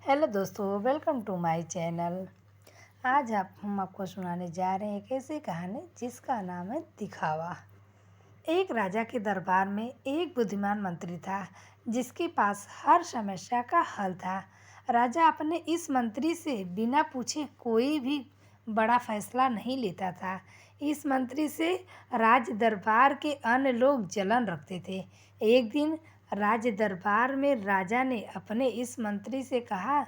Hello दोस्तों, welcome to my channel. आज हम आपको सुनाने जा रहे हैं एक ऐसी कहानी जिसका नाम है दिखावा। एक राजा के दरबार में एक बुद्धिमान मंत्री था जिसके पास हर समस्या का हल था। राजा अपने इस मंत्री से बिना पूछे कोई भी बड़ा फैसला नहीं लेता था। इस मंत्री से राज दरबार के अन्य लोग जलन रखते थे। एक दिन राज दरबार में राजा ने अपने इस मंत्री से कहा,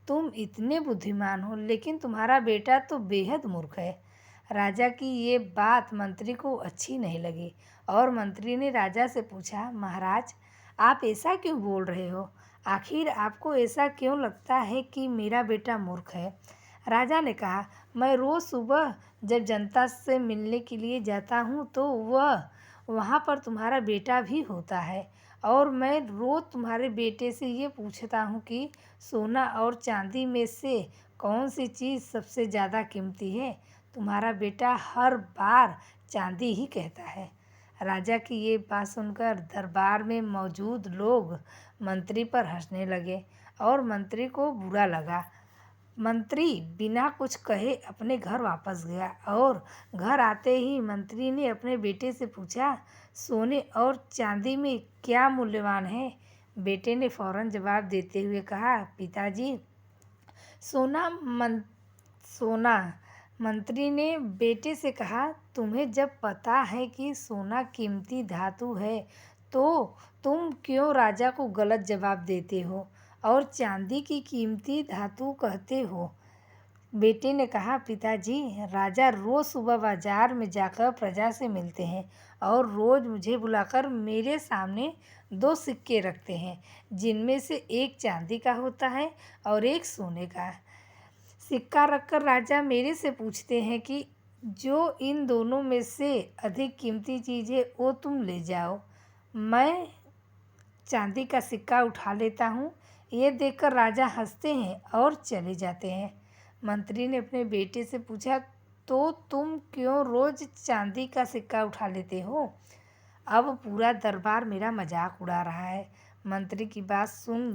तुम इतने बुद्धिमान हो लेकिन तुम्हारा बेटा तो बेहद मूर्ख है। राजा की ये बात मंत्री को अच्छी नहीं लगी और मंत्री ने राजा से पूछा, महाराज आप ऐसा क्यों बोल रहे हो? आखिर आपको ऐसा क्यों लगता है कि मेरा बेटा मूर्ख है? राजा ने कहा, मैं रोज़ सुबह जब जनता से मिलने के लिए जाता हूँ तो वहाँ पर तुम्हारा बेटा भी होता है और मैं रोज़ तुम्हारे बेटे से ये पूछता हूँ कि सोना और चांदी में से कौन सी चीज़ सबसे ज़्यादा कीमती है। तुम्हारा बेटा हर बार चांदी ही कहता है। राजा की ये बात सुनकर दरबार में मौजूद लोग मंत्री पर हंसने लगे और मंत्री को बुरा लगा। मंत्री बिना कुछ कहे अपने घर वापस गया और घर आते ही मंत्री ने अपने बेटे से पूछा, सोने और चांदी में क्या मूल्यवान है? बेटे ने फौरन जवाब देते हुए कहा, पिताजी सोना। सोना। मंत्री ने बेटे से कहा, तुम्हें जब पता है कि सोना कीमती धातु है तो तुम क्यों राजा को गलत जवाब देते हो और चांदी की कीमती धातु कहते हो? बेटे ने कहा, पिताजी राजा रोज़ सुबह बाजार में जाकर प्रजा से मिलते हैं और रोज़ मुझे बुलाकर मेरे सामने दो सिक्के रखते हैं जिनमें से एक चांदी का होता है और एक सोने का। सिक्का रखकर राजा मेरे से पूछते हैं कि जो इन दोनों में से अधिक कीमती चीज़ है वो तुम ले जाओ। मैं चांदी का सिक्का उठा लेता हूँ। ये देखकर राजा हंसते हैं और चले जाते हैं। मंत्री ने अपने बेटे से पूछा, तो तुम क्यों रोज़ चांदी का सिक्का उठा लेते हो? अब पूरा दरबार मेरा मजाक उड़ा रहा है। मंत्री की बात सुन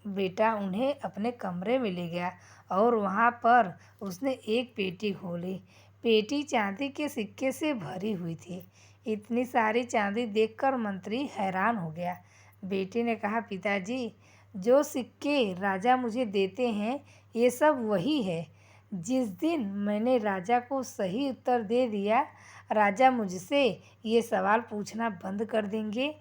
बेटा उन्हें अपने कमरे में ले गया और वहाँ पर उसने एक पेटी खोली। पेटी चांदी के सिक्के से भरी हुई थी। इतनी सारी चांदी देखकर मंत्री हैरान हो गया। बेटे ने कहा, पिताजी जो सिक्के राजा मुझे देते हैं ये सब वही है। जिस दिन मैंने राजा को सही उत्तर दे दिया, राजा मुझसे ये सवाल पूछना बंद कर देंगे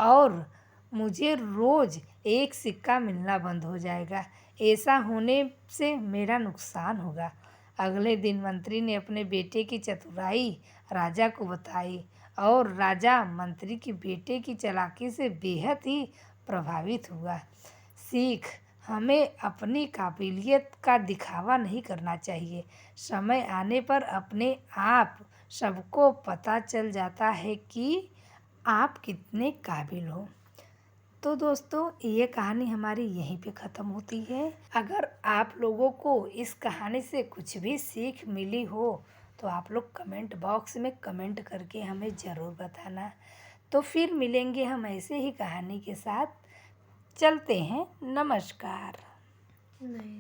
और मुझे रोज़ एक सिक्का मिलना बंद हो जाएगा। ऐसा होने से मेरा नुकसान होगा। अगले दिन मंत्री ने अपने बेटे की चतुराई राजा को बताई और राजा मंत्री की बेटे की चालाकी से बेहद ही प्रभावित हुआ। सीख, हमें अपनी काबिलियत का दिखावा नहीं करना चाहिए। समय आने पर अपने आप सबको पता चल जाता है कि आप कितने काबिल हो। तो दोस्तों ये कहानी हमारी यहीं पे ख़त्म होती है। अगर आप लोगों को इस कहानी से कुछ भी सीख मिली हो तो आप लोग कमेंट बॉक्स में कमेंट करके हमें ज़रूर बताना। तो फिर मिलेंगे हम ऐसे ही कहानी के साथ। चलते हैं, नमस्कार। नहीं।